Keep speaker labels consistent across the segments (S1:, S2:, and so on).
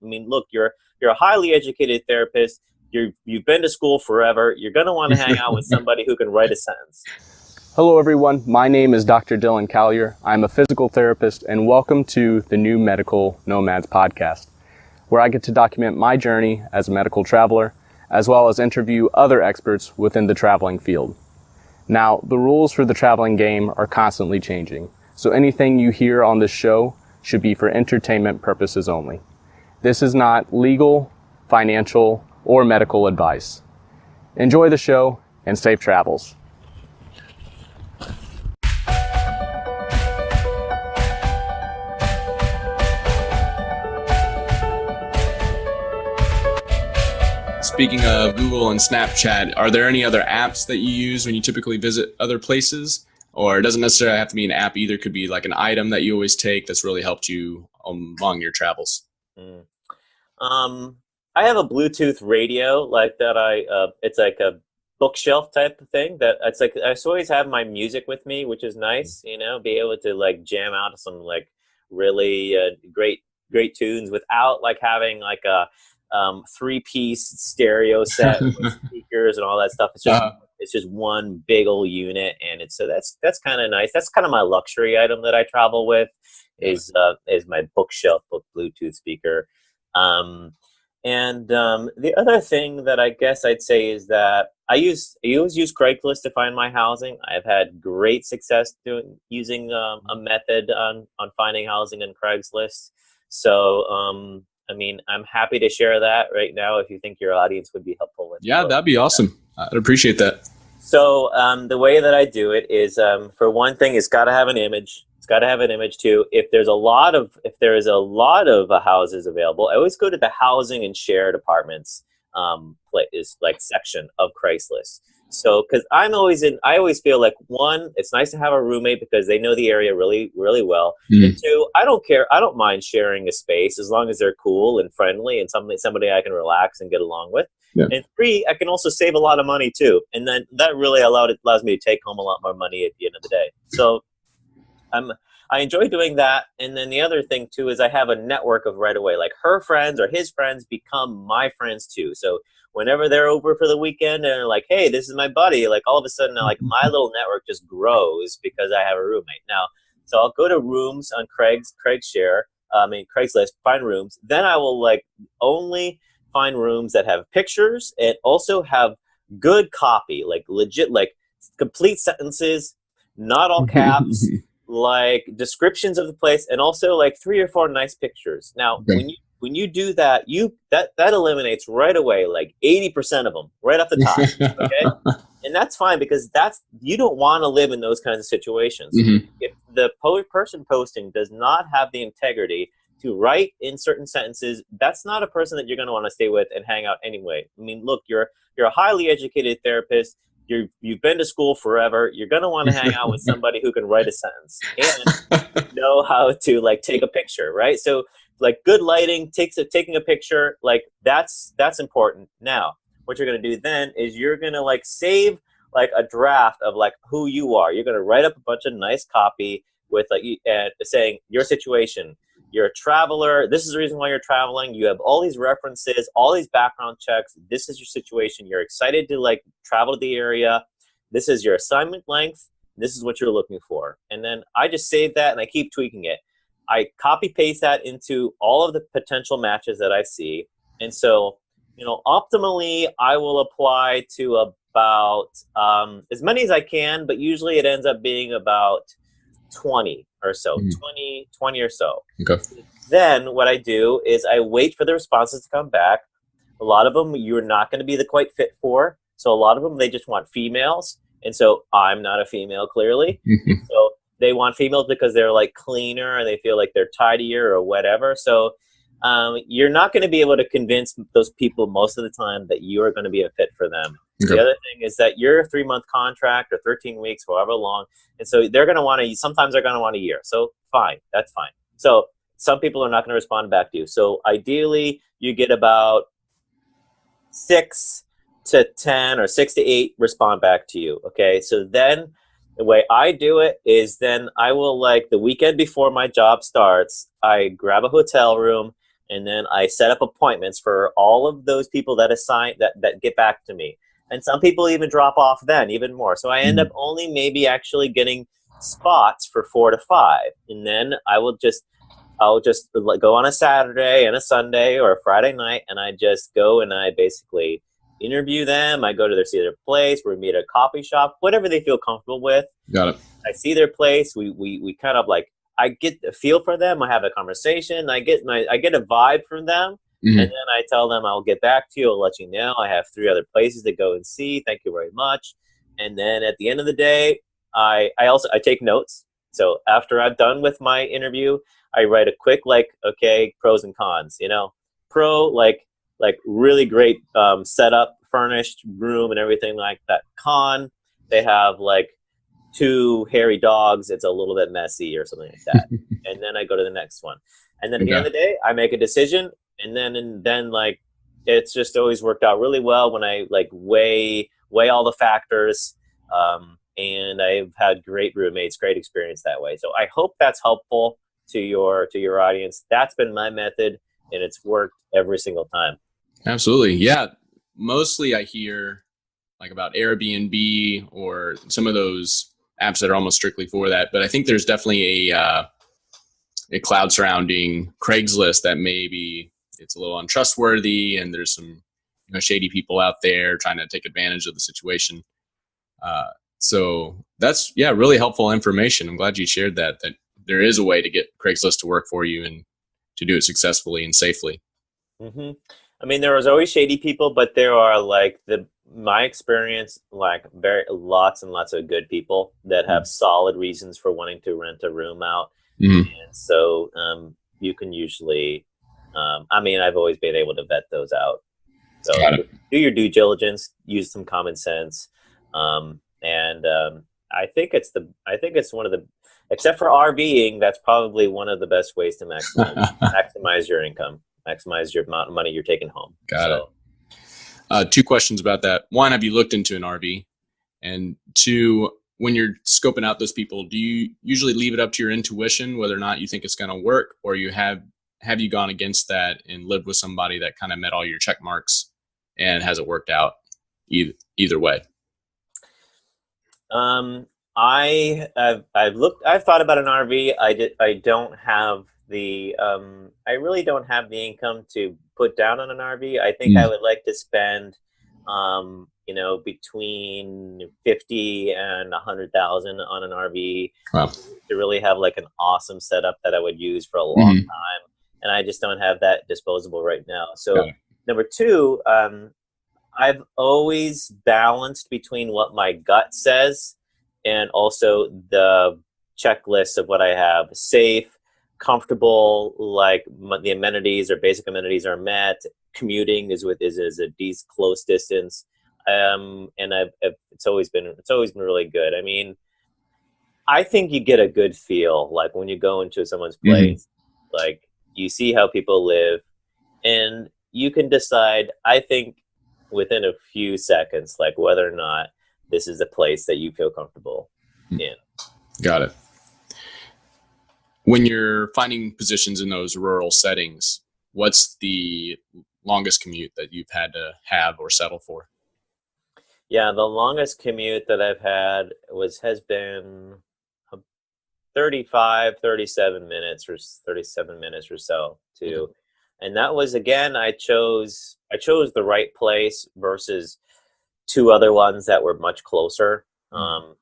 S1: I mean, look, you're a highly educated therapist. You've been to school forever. You're going to want to hang out with somebody who can write a sentence.
S2: Hello everyone, my name is Dr. Dylan Callier. I'm a physical therapist and welcome to the New Medical Nomads podcast, where I get to document my journey as a medical traveler, as well as interview other experts within the traveling field. Now, the rules for the traveling game are constantly changing, so anything you hear on this show should be for entertainment purposes only. This is not legal, financial, or medical advice. Enjoy the show and safe travels.
S3: Speaking of Google and Snapchat, are there any other apps that you use when you typically visit other places? Or it doesn't necessarily have to be an app either. It could be like an item that you always take that's really helped you among your travels.
S1: I have a Bluetooth radio like that. It's like a bookshelf type of thing that it's like I always have my music with me, which is nice, be able to like jam out to some like really great tunes without like having like a 3-piece stereo set with speakers and all that stuff. It's just one big old unit, and so that's kind of nice. That's kind of my luxury item that I travel with is my bookshelf Bluetooth speaker. The other thing that I guess I'd say is that I always use Craigslist to find my housing. I've had great success using a method on finding housing on Craigslist. So, I mean, I'm happy to share that right now if you think your audience would be helpful with.
S3: Yeah, that'd be awesome. I'd appreciate that.
S1: So the way that I do it is, for one thing, it's got to have an image. It's got to have an image too. If there is a lot of houses available, I always go to the housing and shared apartments section of Craigslist. So, because I always feel like, one, it's nice to have a roommate because they know the area really, really well. And two, I don't mind sharing a space as long as they're cool and friendly and somebody I can relax and get along with. Yeah. And three, I can also save a lot of money too. And then that really allows me to take home a lot more money at the end of the day. So I enjoy doing that. And then the other thing too is I have a network of right away, like her friends or his friends become my friends too. So whenever they're over for the weekend and they're like, hey, this is my buddy, like all of a sudden, like my little network just grows because I have a roommate. Now, so I'll go to rooms on Craigslist, find rooms. Then I will like only find rooms that have pictures and also have good copy, like legit, like complete sentences, not all caps, like descriptions of the place, and also like 3 or 4 nice pictures. Now, when you do that, that eliminates right away like 80% of them right off the top. Okay, and that's fine because you don't want to live in those kinds of situations. If the person posting does not have the integrity to write in certain sentences, that's not a person that you're going to want to stay with and hang out anyway. I mean, look, you're a highly educated therapist. You've been to school forever. You're going to want to hang out with somebody who can write a sentence and know how to like take a picture, right? So like good lighting, taking a picture, like that's important. Now, what you're going to do then is you're going to like save like a draft of like who you are. You're going to write up a bunch of nice copy with like saying your situation. You're a traveler. This is the reason why you're traveling. You have all these references, all these background checks. This is your situation. You're excited to like travel to the area. This is your assignment length. This is what you're looking for. And then I just save that and I keep tweaking it. I copy paste that into all of the potential matches that I see. And so, optimally I will apply to about as many as I can, but usually it ends up being about 20 or so, 20 or so.
S3: Okay.
S1: Then what I do is I wait for the responses to come back. A lot of them you're not going to be the quite fit for. So a lot of them, they just want females. And so I'm not a female, clearly. So they want females because they're like cleaner and they feel like they're tidier or whatever. So you're not going to be able to convince those people most of the time that you are going to be a fit for them. Okay. The other thing is that you're a 3-month contract or 13 weeks, however long. And so they're going to want sometimes they're going to want a year. So fine, that's fine. So some people are not going to respond back to you. So ideally you get about 6 to 10 or 6 to 8 respond back to you. Okay. So then the way I do it is then I will, like, the weekend before my job starts, I grab a hotel room and then I set up appointments for all of those people that that get back to me. And some people even drop off then even more. So I end up only maybe actually getting spots for 4 to 5. And then I'll just go on a Saturday and a Sunday or a Friday night, and I just go and I basically interview them. I go to see their place. We meet at a coffee shop, whatever they feel comfortable with.
S3: Got it.
S1: I see their place. We kind of like, I get a feel for them. I have a conversation. I get a vibe from them. And then I tell them I'll get back to you. I'll let you know. I have 3 other places to go and see. Thank you very much. And then at the end of the day, I take notes. So after I'm done with my interview, I write a quick okay, pros and cons. Pro like really great setup, furnished room and everything like that. Con, they have 2 hairy dogs. It's a little bit messy or something like that. And then I go to the next one. And then at the end of the day, I make a decision. And then it's just always worked out really well when I weigh all the factors. And I've had great roommates, great experience that way. So I hope that's helpful to your audience. That's been my method, and it's worked every single time.
S3: Absolutely. Yeah. Mostly I hear about Airbnb or some of those apps that are almost strictly for that. But I think there's definitely a cloud surrounding Craigslist that maybe it's a little untrustworthy, and there's some shady people out there trying to take advantage of the situation. So that's really helpful information. I'm glad you shared that there is a way to get Craigslist to work for you and to do it successfully and safely.
S1: Mm-hmm. I mean, there was always shady people, but there are my experience, lots and lots of good people that have solid reasons for wanting to rent a room out. And so you can usually, I've always been able to vet those out. So do your due diligence, use some common sense. And I think it's one of the, except for RVing, that's probably one of the best ways to maximize your income, maximize your amount of money you're taking home.
S3: Got it. 2 questions about that. 1, have you looked into an RV? And 2, when you're scoping out those people, do you usually leave it up to your intuition whether or not you think it's going to work, or have you gone against that and lived with somebody that kind of met all your check marks and has it worked out either way?
S1: I've thought about an RV. I don't have I really don't have the income to put down on an RV. I think I would like to spend, between 50 and 100,000 on an RV.
S3: Wow.
S1: To really have an awesome setup that I would use for a long time. And I just don't have that disposable right now. So number 2, I've always balanced between what my gut says and also the checklist of what I have: safe, comfortable, the amenities or basic amenities are met. Commuting is a close distance, and it's always been really good. I mean, I think you get a good feel when you go into someone's place, you see how people live, and you can decide, I think, within a few seconds, whether or not this is a place that you feel comfortable in.
S3: Got it. When you're finding positions in those rural settings, what's the longest commute that you've had to have or settle for?
S1: Yeah, the longest commute that I've had has been 37 minutes or so too. And that was, again, I chose the right place versus 2 other ones that were much closer. And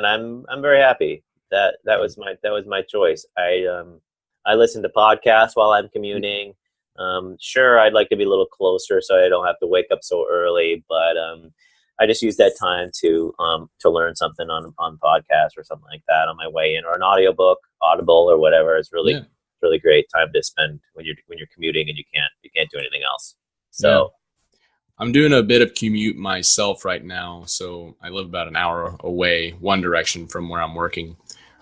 S1: I'm very happy that was my choice. I listen to podcasts while I'm commuting. Sure, I'd like to be a little closer so I don't have to wake up so early, but I just use that time to learn something on podcast or something like that on my way in, or an audiobook, Audible or whatever. It's really really great time to spend when you're commuting and you can't do anything else. So
S3: I'm doing a bit of commute myself right now. So I live about an hour away, one direction from where I'm working.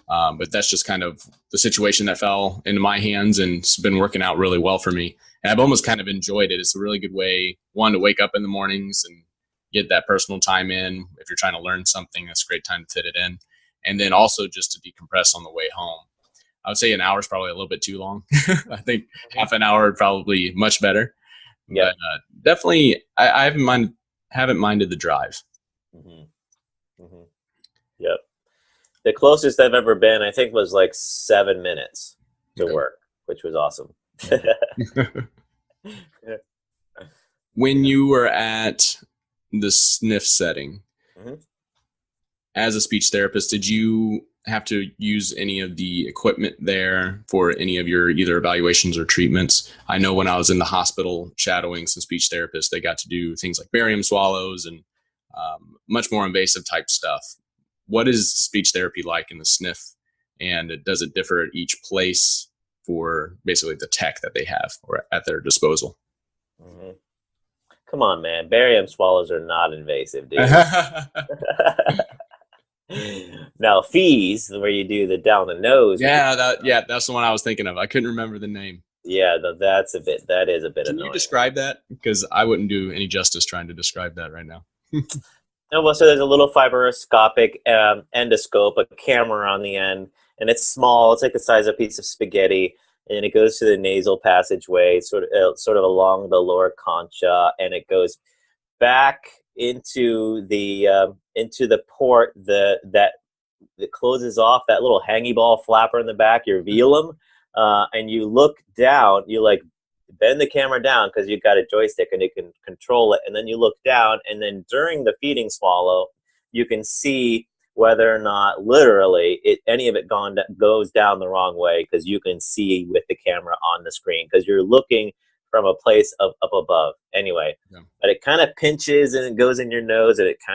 S3: But that's just kind of the situation that fell into my hands, and it's been working out really well for me. And I've almost kind of enjoyed it. It's a really good way, one, to wake up in the mornings and get that personal time in. If you're trying to learn something, that's a great time to fit it in. And then also just to decompress on the way home. I would say an hour is probably a little bit too long. I think half an hour would probably much better.
S1: Yeah.
S3: But definitely, I haven't minded the drive.
S1: Yep. The closest I've ever been, I think, was like 7 minutes to work, which was awesome.
S3: When you were at the sniff setting, as a speech therapist, did you have to use any of the equipment there for any of your either evaluations or treatments? I know when I was in the hospital shadowing some speech therapists, they got to do things like barium swallows and much more invasive type stuff. What is speech therapy like in the sniff, and does it differ at each place for basically the tech that they have or at their disposal?
S1: Come on, man. Barium swallows are not invasive, dude. Now, fees, where you do the down the nose.
S3: That's the one I was thinking of. I couldn't remember the name.
S1: Yeah, that is a bit
S3: Can
S1: annoying.
S3: you describe that? Because I wouldn't do any justice trying to describe that right now.
S1: No, well, so there's a little fibroscopic endoscope, a camera on the end, and it's small. It's like the size of a piece of spaghetti, and it goes to the nasal passageway, sort of along the lower concha, and it goes back into the port that closes off that little hangy ball flapper in the back, your velum, and you look down. You like bend the camera down because you've got a joystick and you can control it, and then you look down, and then during the feeding swallow you can see whether or not literally any of it goes down the wrong way, because you can see with the camera on the screen because you're looking from a place up above anyway. But it kind of pinches and it goes in your nose, and it's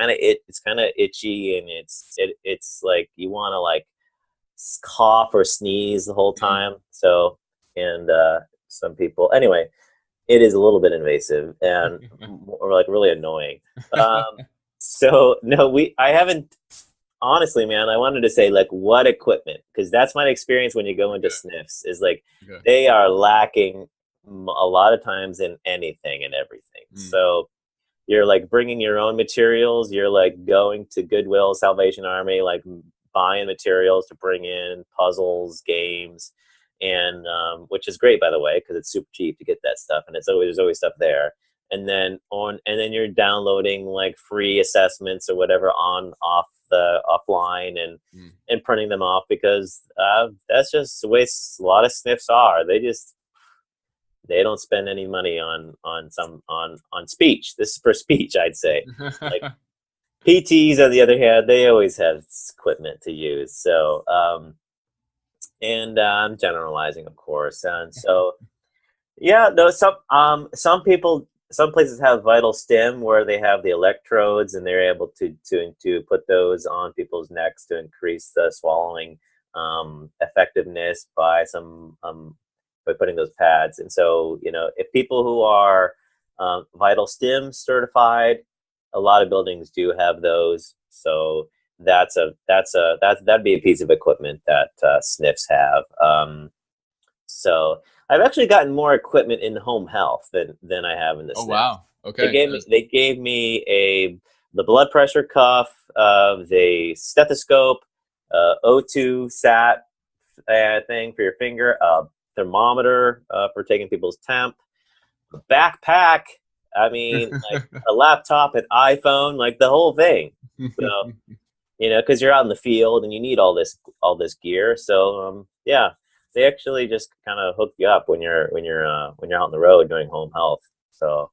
S1: kind of itchy, and it's like you want to like cough or sneeze the whole time. So, and some people, anyway, it is a little bit invasive and or like really annoying. So no, I haven't, honestly, man. I wanted to say like what equipment, because that's my experience when you go into sniffs is like they are lacking a lot of times in anything and everything. So you're like bringing your own materials. You're like going to Goodwill, Salvation Army, like buying materials to bring in puzzles, games, and which is great, by the way, because it's super cheap to get that stuff, and there's always stuff there. And then you're downloading like free assessments or whatever offline and printing them off, because that's just the way a lot of sniffs are. They don't spend any money on speech. This is for speech, I'd say. Like PTs, on the other hand, they always have equipment to use. So, and I'm generalizing, of course. And so, yeah, no, some places have vital stim where they have the electrodes, and they're able to put those on people's necks to increase the swallowing effectiveness by putting those pads. And so, if people who are vital stim certified, a lot of buildings do have those. So that'd be a piece of equipment that SNFs have. So I've actually gotten more equipment in home health than I have in the SNF.
S3: Wow. Okay.
S1: They gave me the blood pressure cuff, the stethoscope, O2 sat thing for your finger, thermometer for taking people's temp, backpack. I mean, like a laptop, an iPhone, like the whole thing. So, because you're out in the field and you need all this gear. So, yeah, they actually just kind of hook you up when you're out on the road doing home health. So,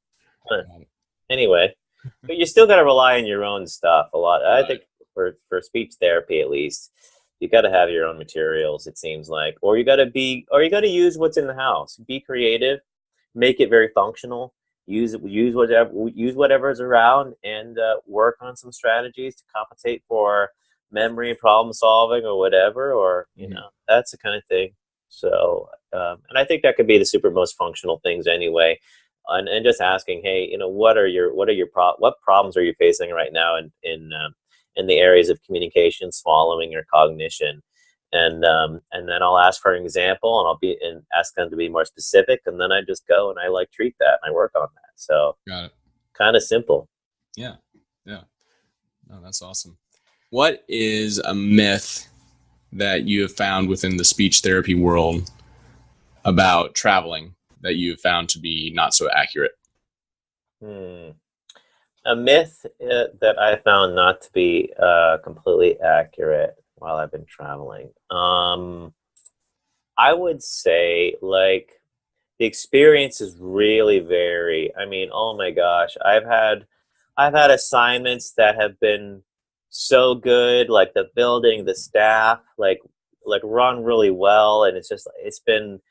S1: anyway, but you still got to rely on your own stuff a lot. I think for speech therapy, at least, you got to have your own materials. It seems like, or you got to use what's in the house. Be creative, make it very functional. Use whatever's around, and work on some strategies to compensate for memory and problem solving or whatever, or that's the kind of thing. So, and I think that could be the most functional things anyway. And just asking, hey, what problems are you facing right now in the areas of communication, swallowing, or cognition? And then I'll ask for an example, and ask them to be more specific, and then I just go and I treat that and I work on that. So
S3: got it.
S1: Kind of simple.
S3: Yeah. No, that's awesome. What is a myth that you have found within the speech therapy world about traveling that you have found to be not so accurate?
S1: A myth that I found not to be completely accurate while I've been traveling. I would say, like, the experiences really vary. I mean, oh my gosh, I've had assignments that have been so good, like the building, the staff, like run really well, and it's been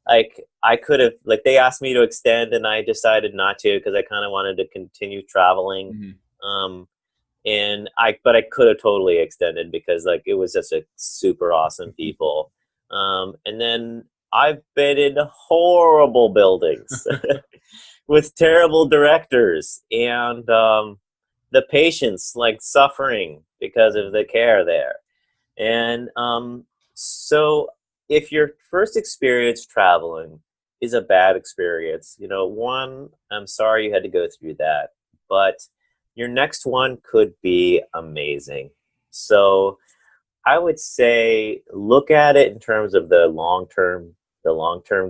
S1: like I could have, like, they asked me to extend and I decided not to because I kind of wanted to continue traveling. Um, but I could have totally extended because, like, it was just a super awesome people. And then I've been in horrible buildings with terrible directors and the patients like suffering because of the care there. And so if your first experience traveling is a bad experience, one, I'm sorry you had to go through that, but your next one could be amazing. So I would say look at it in terms of the long term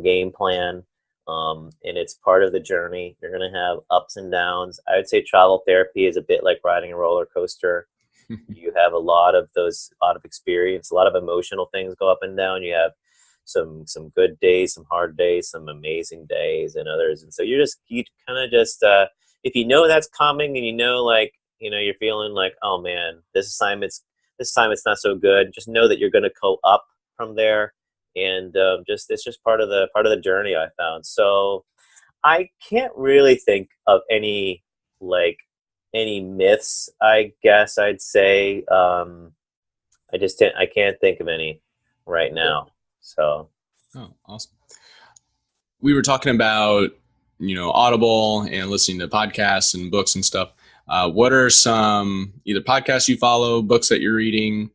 S1: game plan, and it's part of the journey. You're going to have ups and downs. I would say travel therapy is a bit like riding a roller coaster. You have a lot of experience, a lot of emotional things go up and down. You have some good days, some hard days, some amazing days, and others. And so you kind of just if you know that's coming, and you're feeling like, oh man, this assignment's not so good. Just know that you're going to go up from there, and it's just part of the journey I found. So I can't really think of any myths, I guess I'd say. I can't think of any right now. So.
S3: Oh, awesome. We were talking about, Audible and listening to podcasts and books and stuff. What are some either podcasts you follow, books that you're reading,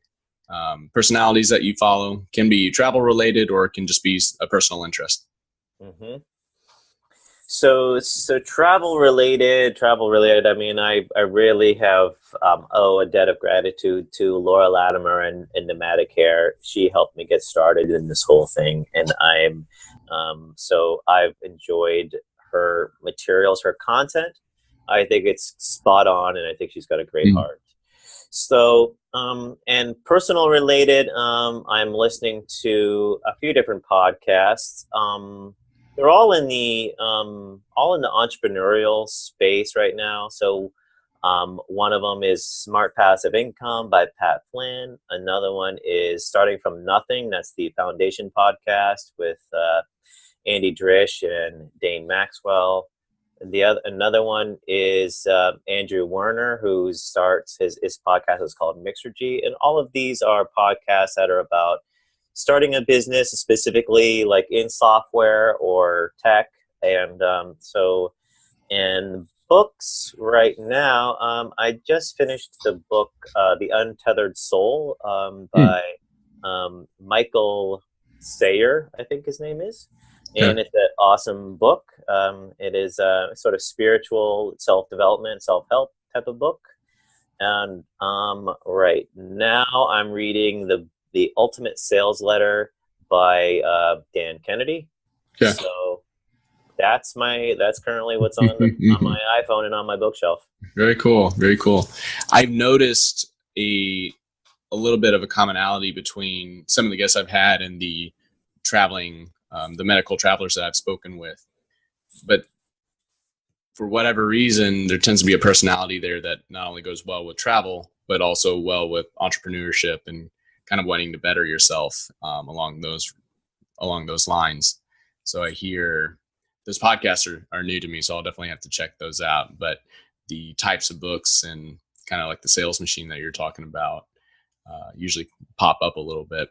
S3: personalities that you follow? Can be travel related or it can just be a personal interest.
S1: Mm-hmm. So travel related. I mean, I really have owe a debt of gratitude to Laura Latimer and Nomadicare. She helped me get started in this whole thing, and so I've enjoyed her materials, her content. I think it's spot on, and I think she's got a great heart. So, and personal related, I'm listening to a few different podcasts. They're all in the entrepreneurial space right now. So one of them is Smart Passive Income by Pat Flynn. Another one is Starting from Nothing. That's the Foundation podcast with Andy Drish and Dane Maxwell. Another one is Andrew Werner, who starts his podcast is called Mixergy. And all of these are podcasts that are about starting a business, specifically like in software or tech. And and books right now, I just finished the book, The Untethered Soul, by Michael Sayer, I think his name is. And it's an awesome book. It is a sort of spiritual self-development, self-help type of book. And right now I'm reading the Ultimate Sales Letter by Dan Kennedy. Yeah. So that's currently what's on my iPhone and on my bookshelf.
S3: Very cool. Very cool. I've noticed a little bit of a commonality between some of the guests I've had and the traveling, the medical travelers that I've spoken with. But for whatever reason, there tends to be a personality there that not only goes well with travel, but also well with entrepreneurship and kind of wanting to better yourself along those lines. So I hear those podcasts are new to me, so I'll definitely have to check those out. But the types of books and kind of like the sales machine that you're talking about usually pop up a little bit.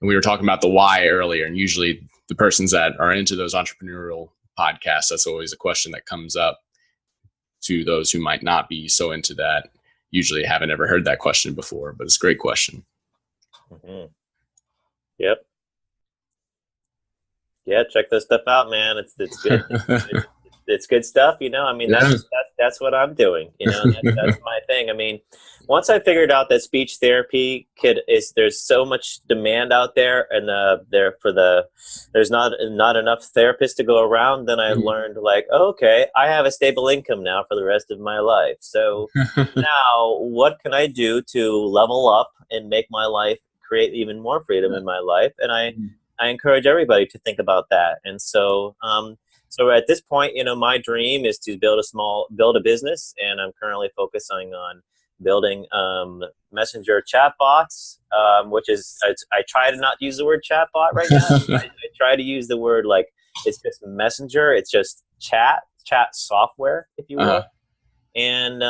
S3: And we were talking about the why earlier, and usually the persons that are into those entrepreneurial podcasts, that's always a question that comes up to those who might not be so into that. Usually haven't ever heard that question before, but it's a great question.
S1: Mm-hmm. Yep. Yeah, check this stuff out, man. It's good. It's good stuff. I mean, that's that's what I'm doing. That's my thing. I mean, once I figured out that speech therapy there's so much demand out there, and there's not enough therapists to go around. Then I learned like, okay, I have a stable income now for the rest of my life. So now, what can I do to level up and make my life, create even more freedom in my life? And I encourage everybody to think about that. And so, so at this point, my dream is to build a business, and I'm currently focusing on building messenger chatbots, which is, I try to not use the word chatbot right now. I try to use the word like, it's just messenger, it's just chat software, if you will. And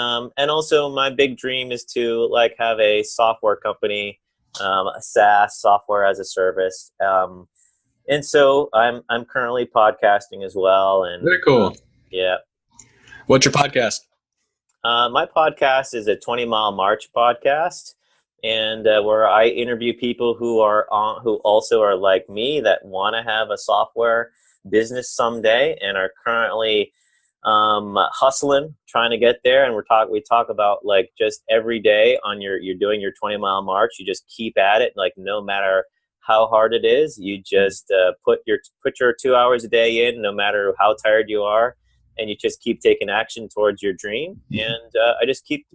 S1: also my big dream is to like have a software company, a SaaS, software as a service. And so I'm currently podcasting as well. And
S3: very cool.
S1: Yeah.
S3: What's your podcast?
S1: My podcast is a 20 Mile March podcast, and where I interview people who also are like me, that want to have a software business someday and are currently hustling, trying to get there. And we talk about like just every day you're doing your 20 mile march, you just keep at it. Like no matter how hard it is, you just put your 2 hours a day in, no matter how tired you are, and you just keep taking action towards your dream. And we just keep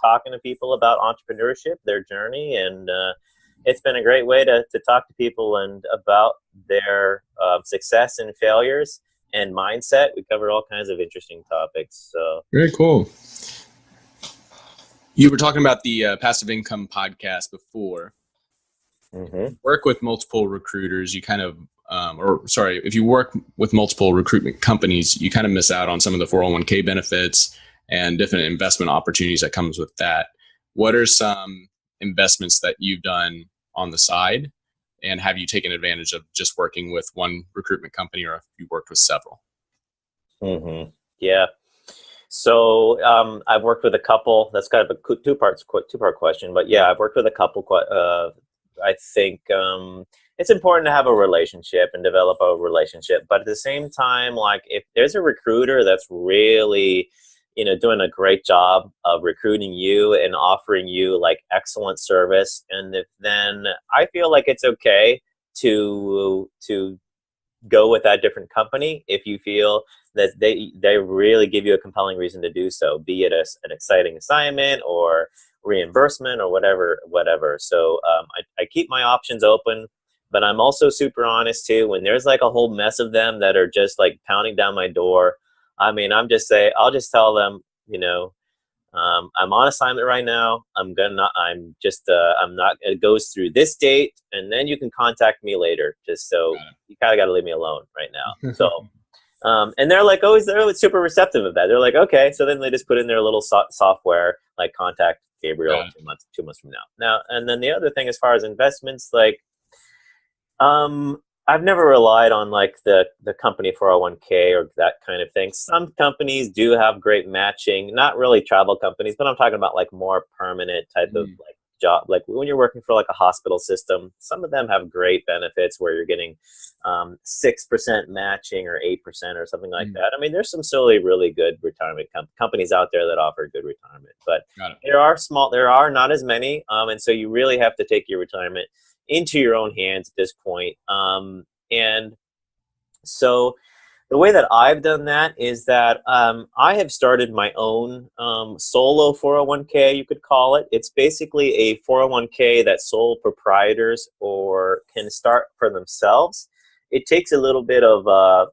S1: talking to people about entrepreneurship, their journey, and it's been a great way to talk to people and about their success and failures and mindset. We cover all kinds of interesting topics. So
S3: very cool. You were talking about the passive income podcast before. Work with multiple recruiters, you kind of if you work with multiple recruitment companies, you kind of miss out on some of the 401k benefits and different investment opportunities that comes with that. What are some investments that you've done on the side, and have you taken advantage of just working with one recruitment company, or have you worked with several?
S1: Yeah. So I've worked with a couple. That's kind of a two-part question, but yeah, I've worked with a couple. I think it's important to have a relationship and develop a relationship, but at the same time, like if there's a recruiter that's really, doing a great job of recruiting you and offering you like excellent service, and then I feel like it's okay to go with that different company if you feel that they really give you a compelling reason to do so, be it an exciting assignment or reimbursement or whatever. So I keep my options open, but I'm also super honest too. When there's like a whole mess of them that are just like pounding down my door, I mean, I'll just tell them, I'm on assignment right now. It goes through this date, and then you can contact me later. Just so you kind of got to leave me alone right now. So, and they're super receptive of that. They're like, okay. So then they just put in their little software, like contact Gabriel 2 months from now. And then the other thing, as far as investments, like, I've never relied on like the company 401k or that kind of thing. Some companies do have great matching, not really travel companies, but I'm talking about like more permanent type of like job. Like when you're working for like a hospital system, some of them have great benefits where you're getting 6% matching or 8% or something like that. I mean, there's some really good retirement companies out there that offer good retirement, but there are not as many. And so you really have to take your retirement into your own hands at this point. And so the way that I've done that is that I have started my own solo 401k, you could call it. It's basically a 401k that sole proprietors can start for themselves. It takes a little bit of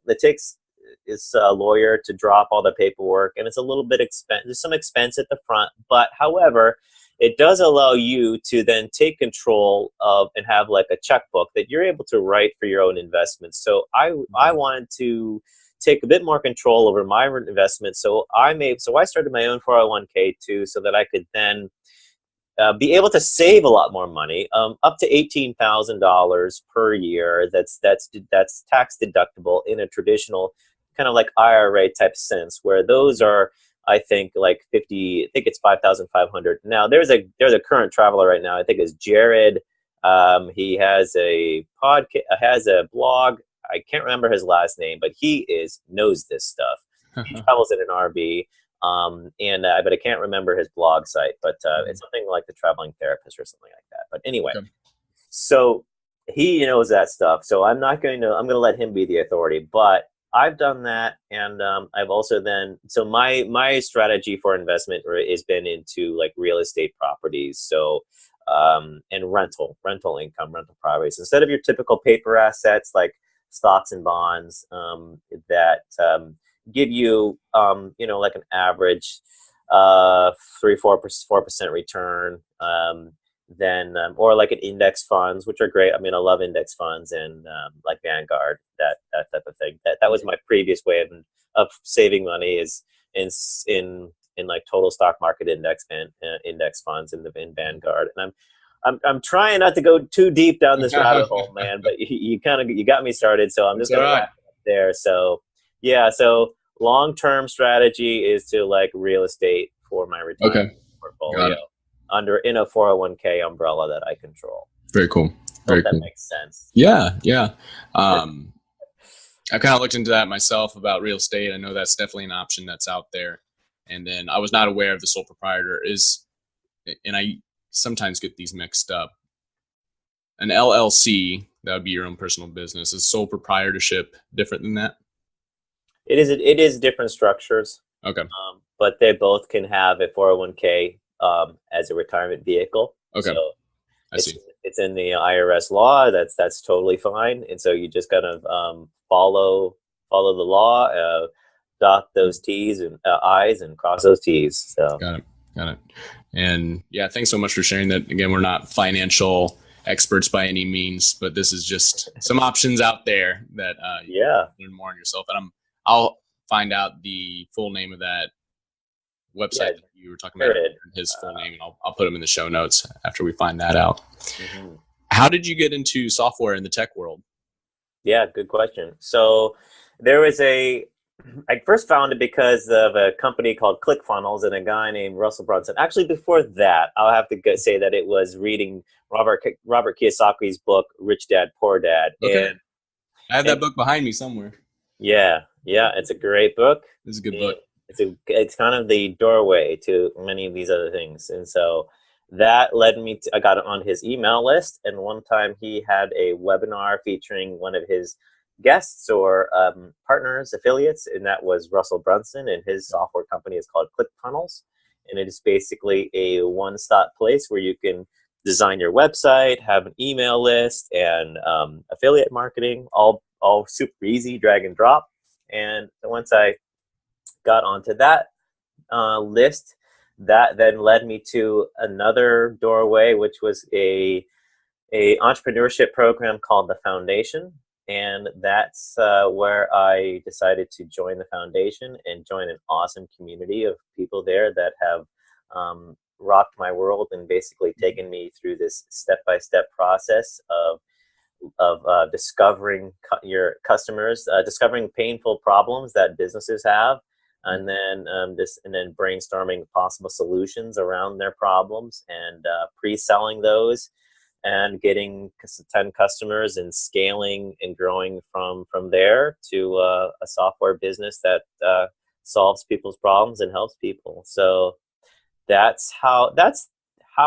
S1: it's a lawyer to drop all the paperwork, and it's a little bit there's some expense at the front, but however, it does allow you to then take control of and have like a checkbook that you're able to write for your own investments. So I wanted to take a bit more control over my investments. So I started my own 401k too, so that I could then be able to save a lot more money, up to $18,000 per year. That's tax deductible in a traditional kind of like IRA type sense, where those are, I think, like 50. I think it's 5,500. Now there's a current traveler right now. I think is Jared. He has a blog. I can't remember his last name, but he knows this stuff. He travels in an RV. But I can't remember his blog site, but it's something like the Traveling Therapist or something like that. But anyway,
S3: Okay.
S1: so he knows that stuff. So I'm going to let him be the authority, but I've done that. And I've also so my strategy for investment has been into like real estate properties. So, and rental income, rental properties, instead of your typical paper assets like stocks and bonds, that, give you, like an average, 4% return, or like an index funds, which are great. I mean, I love index funds and, like Vanguard, that type of thing. That was my previous way of saving money, is in like total stock market index and index funds in Vanguard. And I'm trying not to go too deep down this rabbit hole, man, but you got me started. So I'm just going to wrap it up there. So yeah. So long-term strategy is to like real estate for my retirement portfolio in a 401k umbrella that I control.
S3: Very cool.
S1: Hope that makes sense.
S3: Yeah. I kind of looked into that myself about real estate. I know that's definitely an option that's out there. And then I was not aware of the sole proprietor and I sometimes get these mixed up. An LLC, that would be your own personal business. Is sole proprietorship different than that?
S1: It is different structures.
S3: Okay.
S1: But they both can have a 401k as a retirement vehicle.
S3: Okay.
S1: So
S3: I see.
S1: It's in the IRS law. That's totally fine. And so you just gotta follow the law, dot those T's and I's and cross those T's. So
S3: Got it. And yeah, thanks so much for sharing that. Again, we're not financial experts by any means, but this is just some options out there that you can learn more on yourself. And I'll find out the full name of that website that you were talking about, his full name, and I'll put him in the show notes after we find that out. Mm-hmm. How did you get into software in the tech world?
S1: Yeah, good question. So I first found it because of a company called ClickFunnels and a guy named Russell Brunson. Actually, before that, I'll have to say that it was reading Robert Kiyosaki's book, Rich Dad, Poor Dad.
S3: Okay. And I have that book behind me somewhere.
S1: Yeah, it's a great book.
S3: It's a good book.
S1: It's kind of the doorway to many of these other things. And so that led me I got on his email list. And one time he had a webinar featuring one of his guests or partners, affiliates, and that was Russell Brunson, and his software company is called ClickFunnels. And it is basically a one-stop place where you can design your website, have an email list, and affiliate marketing, all super easy, drag and drop. And once I got onto that list, that then led me to another doorway, which was a entrepreneurship program called the Foundation. And that's where I decided to join the Foundation and join an awesome community of people there that have rocked my world and basically taken me through this step-by-step process of discovering your customers, discovering painful problems that businesses have, and then brainstorming possible solutions around their problems and pre-selling those, and getting 10 customers and scaling and growing from there to a software business that solves people's problems and helps people. So that's how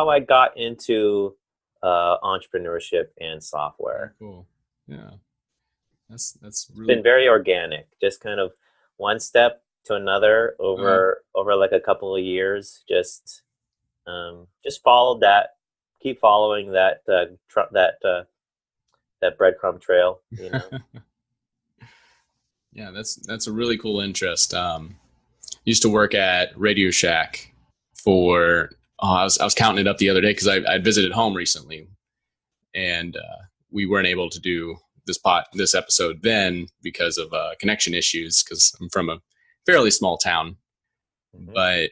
S1: I got into entrepreneurship and software.
S3: Cool. Yeah, that's really
S1: been very organic. Just kind of one step to another over like a couple of years. Just followed that. Keep following that breadcrumb trail, you know.
S3: Yeah, that's a really cool interest. Used to work at Radio Shack for I was counting it up the other day because I visited home recently, and we weren't able to do this episode then because of connection issues, because I'm from a fairly small town, but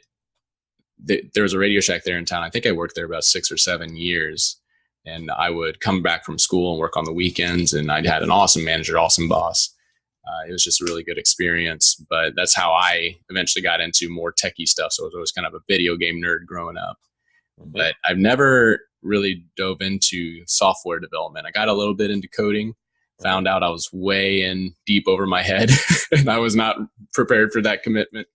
S3: there was a Radio Shack there in town. I think I worked there about 6 or 7 years, and I would come back from school and work on the weekends, and I had an awesome manager, awesome boss. It was just a really good experience, but that's how I eventually got into more techie stuff. So I was always kind of a video game nerd growing up, but I've never really dove into software development. I got a little bit into coding, found out I was way in deep over my head and I was not prepared for that commitment.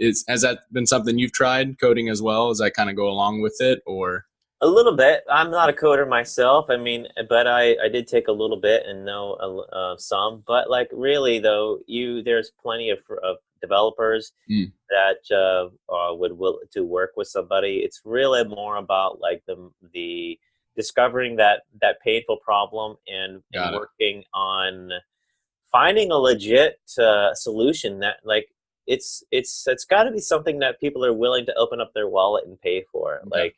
S3: Has that been something you've tried, coding as well? Does that kind of go along with it, or?
S1: A little bit. I'm not a coder myself. I mean, but I did take a little bit and know some. But like really though, there's plenty of developers that would will to work with somebody. It's really more about like the discovering that painful problem and working on finding a legit solution that like it's got to be something that people are willing to open up their wallet and pay for.
S3: Okay.
S1: Like,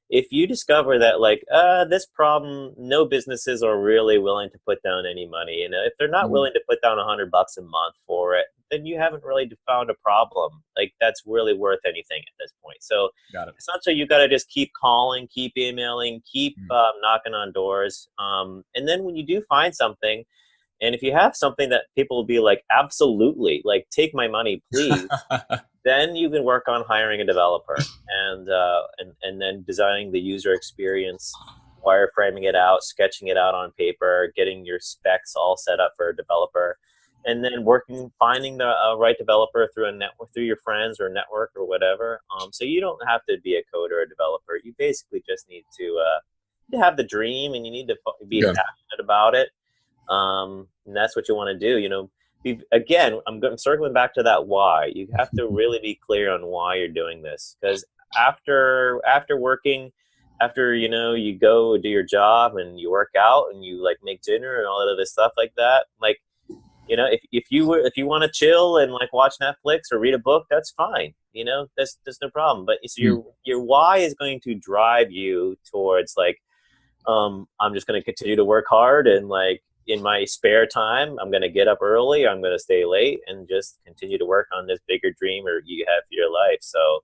S1: if you discover that like this problem, no businesses are really willing to put down any money, and if they're not willing to put down $100 a month for it, then you haven't really found a problem like that's really worth anything at this point. So essentially, you got to just keep calling, keep emailing, keep knocking on doors, and then when you do find something, and if you have something that people will be like, absolutely, like take my money, please. Then you can work on hiring a developer and then designing the user experience, wireframing it out, sketching it out on paper, getting your specs all set up for a developer, and then finding the right developer through a network, through your friends or network or whatever. So you don't have to be a coder or a developer. You basically just need to have the dream, and you need to be passionate about it. And that's what you want to do, you know. Again, I'm circling back to that why. You have to really be clear on why you're doing this, because after working, you know, you go do your job and you work out and you like make dinner and all that other stuff like that. Like, you know, if you want to chill and like watch Netflix or read a book, that's fine. You know, that's no problem. But so your why is going to drive you towards like, I'm just going to continue to work hard, and like, in my spare time, I'm going to get up early, I'm going to stay late, and just continue to work on this bigger dream or you have for your life. So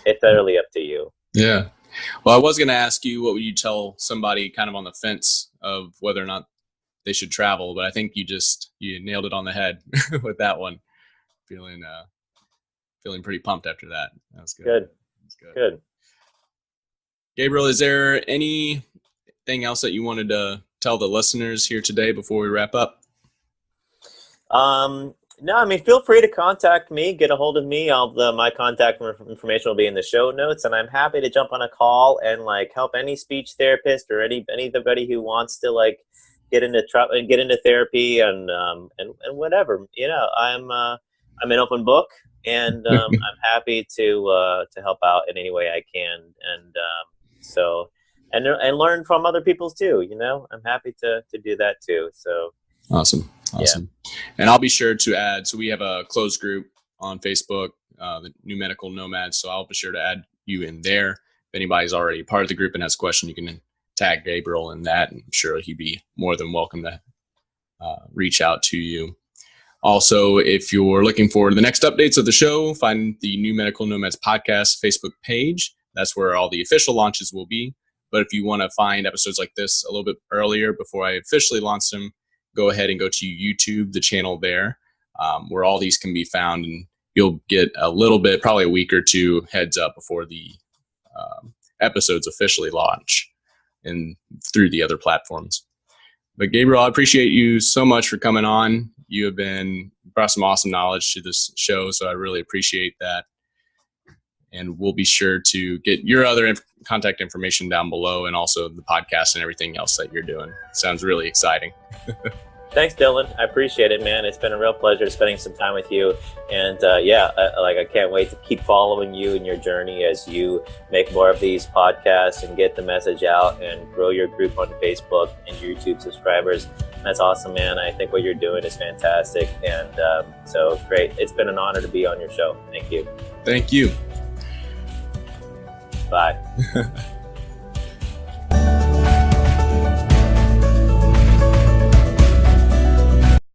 S1: it's utterly up to you.
S3: Yeah. Well, I was going to ask you, what would you tell somebody kind of on the fence of whether or not they should travel, but I think you nailed it on the head with that one. Feeling pretty pumped after that. That was good.
S1: Good.
S3: Gabriel, is there anything else that you wanted to tell the listeners here today before we wrap up?
S1: No, I mean, feel free to contact me, get a hold of me. My contact information will be in the show notes, and I'm happy to jump on a call and like help any speech therapist or anybody who wants to like get into therapy and whatever. You know, I'm an open book, and I'm happy to help out in any way I can, and and learn from other people's too. You know, I'm happy to do that too. So
S3: awesome.
S1: Yeah.
S3: And I'll be sure to add, so we have a closed group on Facebook, the New Medical Nomads. So I'll be sure to add you in there. If anybody's already part of the group and has a question, you can tag Gabriel in that, and I'm sure he'd be more than welcome to reach out to you. Also, if you're looking for the next updates of the show, find the New Medical Nomads podcast Facebook page. That's where all the official launches will be. But if you want to find episodes like this a little bit earlier before I officially launch them, go ahead and go to YouTube, the channel there, where all these can be found, and you'll get a little bit, probably a week or two heads up before the episodes officially launch and through the other platforms. But Gabriel, I appreciate you so much for coming on. You have brought some awesome knowledge to this show, so I really appreciate that. And we'll be sure to get your other contact information down below, and also the podcast and everything else that you're doing. Sounds really exciting.
S1: Thanks, Dylan. I appreciate it, man. It's been a real pleasure spending some time with you. And I can't wait to keep following you in your journey as you make more of these podcasts and get the message out and grow your group on Facebook and YouTube subscribers. That's awesome, man. I think what you're doing is fantastic. And so great. It's been an honor to be on your show. Thank you.
S3: Thank you.
S1: Bye.